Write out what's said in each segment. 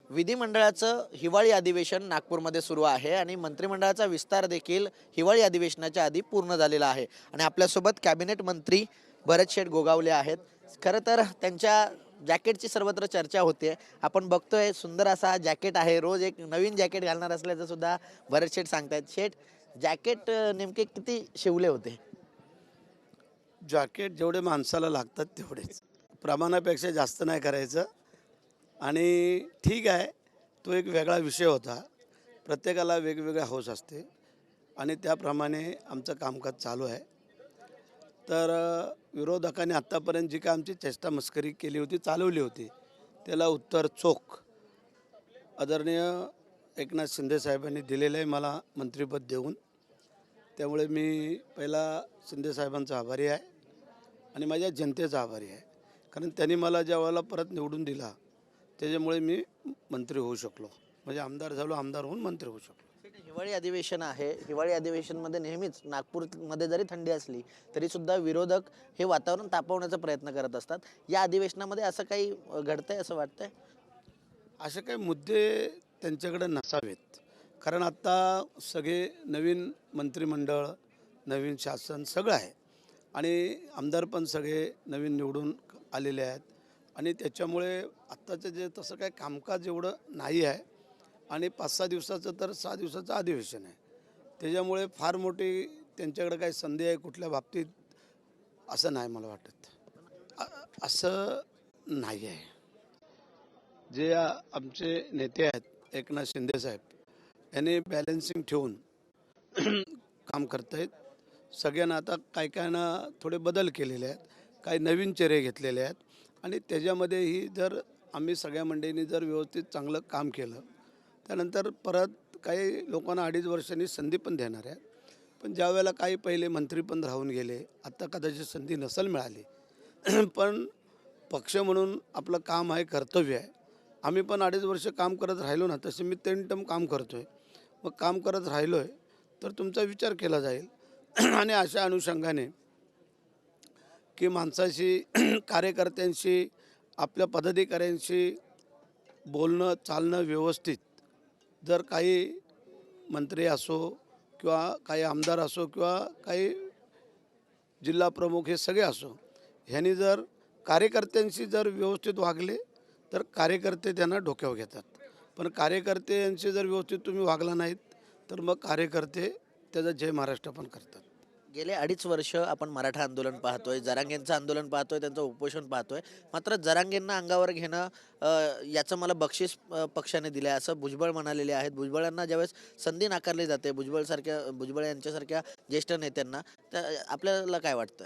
विधिमंडळाचं हिवाळी अधिवेशन नागपूरमध्ये सुरू आहे आणि मंत्रिमंडळाचा विस्तार देखील हिवाळी अधिवेशनाच्या आधी पूर्ण झालेला आहे आणि आपल्यासोबत कॅबिनेट मंत्री भरत शेठ गोगावले आहेत. खरं तर त्यांच्या जॅकेटची सर्वत्र चर्चा होते. आपण बघतोय सुंदर असा जॅकेट आहे. रोज एक नवीन जॅकेट घालणार असल्याचं सुद्धा भरत शेठ सांगतायत. शेठ, जॅकेट नेमके किती शिवले होते? जॅकेट जेवढे माणसाला लागतात तेवढेच, प्रमाणापेक्षा जास्त नाही करायचं. आणि ठीक आहे, तो एक वेगळा विषय होता. प्रत्येकाला वेगवेगळी हौस असते आणि त्याप्रमाणे आमचं कामकाज चालू आहे. तर विरोधकांनी आत्तापर्यंत जी काय आमची चेष्टा मस्करी केली होती, चालवली होती, त्याला उत्तर चोख आदरणीय एकनाथ शिंदे साहेबांनी दिलेलं आहे मला मंत्रिपद देऊन. त्यामुळे मी पहिला शिंदे साहेबांचा आभारी आहे आणि माझ्या जनतेचा आभारी आहे. कारण त्यांनी मला ज्या वेळेला परत निवडून दिला त्याच्यामुळे मी मंत्री होऊ शकलो. म्हणजे आमदार झालो, आमदार होऊन मंत्री होऊ शकलो. हिवाळी अधिवेशन आहे. हिवाळी अधिवेशनमध्ये नेहमीच नागपूरमध्ये जरी थंडी असली तरी सुद्धा विरोधक हे वातावरण तापवण्याचा प्रयत्न करत असतात. या अधिवेशनामध्ये असं काही घडतंय असं वाटतंय? असे काही मुद्दे त्यांच्याकडे नसावेत. कारण आत्ता सगळे नवीन मंत्रिमंडळ, नवीन शासन सगळं आहे आणि आमदार पण सगळे नवीन निवडून आलेले आहेत आणि त्याच्यामुळे आत्ताचं जे तसं काय कामकाज एवढं नाही आहे आणि 5-6 दिवसाचं तर 6 दिवसाचं अधिवेशन आहे. त्याच्यामुळे फार मोठी त्यांच्याकडे काही संधी आहे कुठल्या बाबतीत असं नाही मला वाटत. असं नाही आहे. जे आमचे नेते आहेत एकनाथ शिंदे साहेब, यांनी बॅलन्सिंग ठेवून काम करत आहेत. सगळ्यांना आता काही काहींना थोडे बदल केलेले आहेत, काही नवीन चेहरे घेतलेले आहेत आणि त्याच्यामध्येही जर आम्ही सगळ्या मंडळींनी जर व्यवस्थित चांगलं काम केलं त्यानंतर परत काही लोकांना 2.5 वर्षांनी संधी पण देणार आहेत. पण ज्या वेळेला काही पहिले मंत्री पण राहून गेले, आत्ता कदाचित संधी नसेल मिळाली पण पक्ष म्हणून आपलं काम आहे, कर्तव्य आहे. आम्ही पण 2.5 वर्ष काम करत राहिलो ना, तसे मी 3 टर्म काम करतो आहे. मग काम करत राहिलो आहे तर तुमचा विचार केला जाईल आणि अशा अनुषंगाने की माणसाशी कार्यकर्त्यांशी आपल्या पदाधिकाऱ्यांशी बोलणं चालणं व्यवस्थित, जर काही मंत्री असो किंवा काही आमदार असो किंवा काही जिल्हा प्रमुख हे सगळे असो, ह्यांनी जर कार्यकर्त्यांशी जर व्यवस्थित वागले तर कार्यकर्ते त्यांना डोक्यावर घेतात. पण कार्यकर्त्यांशी जर व्यवस्थित तुम्ही वागला नाहीत तर मग कार्यकर्ते त्याचा जय महाराष्ट्र पण करतात. गेले 2.5 वर्ष आपण मराठा आंदोलन पाहतोय, जरांगेंचं आंदोलन पाहतोय, त्यांचं उपोषण पाहतोय. मात्र जरांगेंना अंगावर घेणं याचं मला बक्षीस पक्षाने दिलं आहे असं भुजबळ म्हणालेले आहेत. भुजबळांना ज्यावेळेस संधी नाकारली जाते, भुजबळ यांच्यासारख्या ज्येष्ठ नेत्यांना, तर आपल्याला काय वाटतं?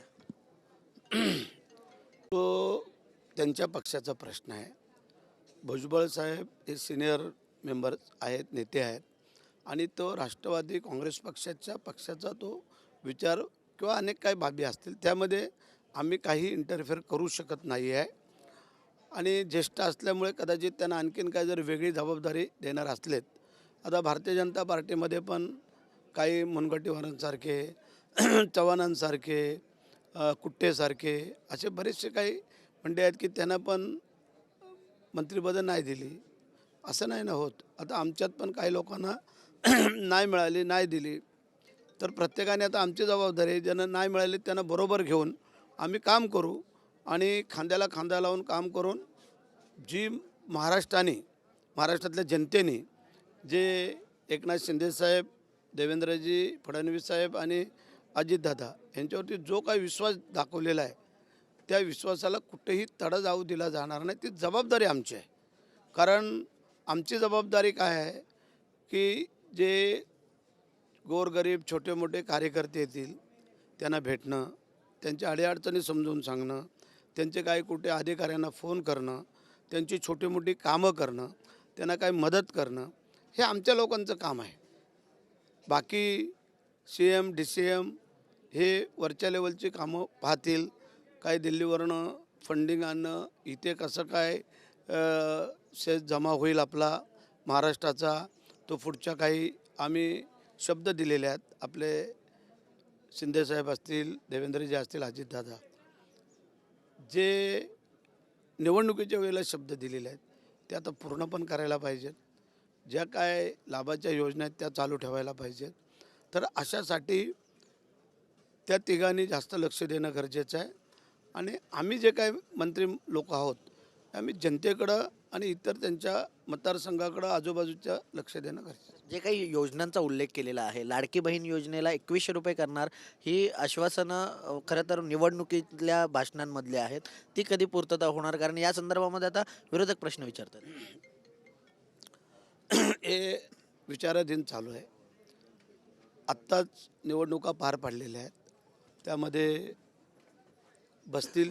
तो त्यांच्या पक्षाचा प्रश्न आहे. भुजबळ साहेब हे सिनियर मेंबर आहेत, नेते आहेत आणि तो राष्ट्रवादी काँग्रेस पक्षाचा तो विचार किंवा अनेक काही बाबी असतील त्यामध्ये आम्ही काही इंटरफेअर करू शकत नाही आहे. आणि ज्येष्ठ असल्यामुळे कदाचित त्यांना आणखीन काय जर वेगळी जबाबदारी देणार असलेत. आता भारतीय जनता पार्टीमध्ये पण काही मुनगंटीवारांसारखे चव्हाणांसारखे कुट्टेसारखे असे बरेचसे काही मंडळी आहेत की त्यांना पण मंत्रिपद नाही दिली. असं नाही ना होत. आता आमच्यात पण काही लोकांना नाही मिळाली, नाही दिली, तर प्रत्येकाने आता आमची जबाबदारी आहे, ज्यांना नाही मिळाली त्यांना बरोबर घेऊन आम्ही काम करू आणि खांद्याला खांदा लावून काम करून जी महाराष्ट्रातल्या जनतेने जे एकनाथ शिंदेसाहेब, देवेंद्रजी फडणवीस साहेब आणि अजितदादा यांच्यावरती जो काही विश्वास दाखवलेला आहे त्या विश्वासाला कुठेही तडा जाऊ दिला जाणार नाही. ती जबाबदारी आमची आहे. कारण आमची जबाबदारी काय आहे की जे गोरगरीब छोटे मोठे कार्यकर्ते येतील त्यांना भेटणं, त्यांच्या अडीअडचणी समजून सांगणं, त्यांचे काही कुठे अधिकाऱ्यांना फोन करणं, त्यांची छोटी मोठी कामं करणं, त्यांना काही मदत करणं, हे आमच्या लोकांचं काम आहे. बाकी CM DCM हे वरच्या लेवलची कामं पाहतील. काही दिल्लीवरनं फंडिंग आणणं, इथे कसं काय शेत जमा होईल आपला महाराष्ट्राचा, तो पुढच्या काही आम्ही शब्द दिलेले आहेत. आपले शिंदेसाहेब असतील, देवेंद्रजी असतील, अजितदादा जे निवडणुकीच्या वेळेला शब्द दिलेले आहेत त्या आता पूर्ण पण करायला पाहिजेत. ज्या काय लाभाच्या योजना आहेत त्या चालू ठेवायला पाहिजेत. तर अशासाठी त्या तिघांनी जास्त लक्ष देणं गरजेचं आहे. आणि आम्ही जे काही मंत्री लोक आहोत आम्ही जनतेकडं आणि इतर त्यांच्या मतदारसंघाकडं आजूबाजूच्या लक्ष देणं गरजेचं आहे. जे काही योजनांचा उल्लेख केलेला आहे, लाडकी बहीण योजनेला 2100 रुपये करणार, ही आश्वासनं खरं तर निवडणुकीतल्या भाषणांमधली आहेत. ती कधी पूर्तता होणार? कारण या संदर्भामध्ये आता विरोधक प्रश्न विचारतात. हे विचाराधीन चालू आहे. आत्ताच निवडणुका पार पाडलेल्या आहेत. त्यामध्ये बसतील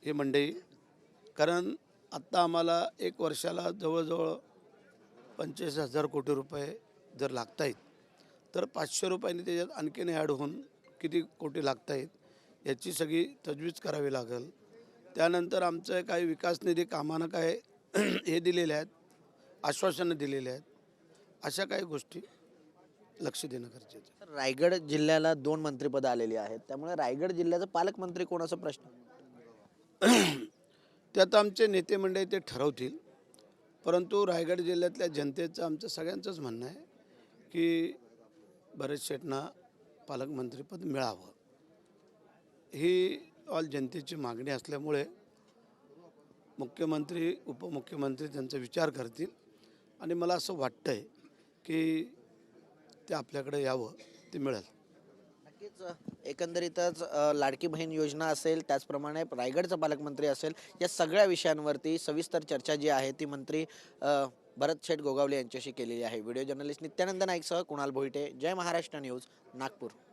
ही मंडळी. कारण आत्ता आम्हाला एक वर्षाला जवळजवळ 25,000 कोटी रुपये जर लागत आहेत, तर 500 रुपयांनी त्याच्यात आणखीन ॲड होऊन किती कोटी लागत आहेत याची सगळी तजवीज करावी लागेल. त्यानंतर आमचं काही विकास निधी कामानं काय हे दिलेले आहेत, आश्वासनं दिलेले आहेत. अशा काही गोष्टी लक्ष देणं गरजेचं आहे. तर रायगड जिल्ह्याला 2 मंत्रिपदं आलेली आहेत, त्यामुळे रायगड जिल्ह्याचा पालकमंत्री कोण असा प्रश्न? ते आता आमचे नेते मंडळी ते ठरवतील. परंतु रायगड जिल्ह्यातल्या जनतेचं आमचं सगळ्यांचंच म्हणणं आहे की भरत शेठना पालकमंत्रीपद मिळावं. ही ऑल जनतेची मागणी असल्यामुळे मुख्यमंत्री उपमुख्यमंत्री त्यांचा विचार करतील. आणि मला असं वाटतं आहे की ते आपल्याकडे यावं, ते मिळेल. नक्कीच एकंदरीतच लाडकी बहीण योजना असेल, त्याचप्रमाणे रायगडचा पालकमंत्री असेल, या सगळ्या विषयांवरती सविस्तर चर्चा जी आहे ती मंत्री भरत शेठ गोगावले यांच्याशी केलेली आहे. व्हिडिओ जर्नलिस्ट नित्यानंद नाईकसह कुणाल भोईटे, जय महाराष्ट्र न्यूज, नागपूर.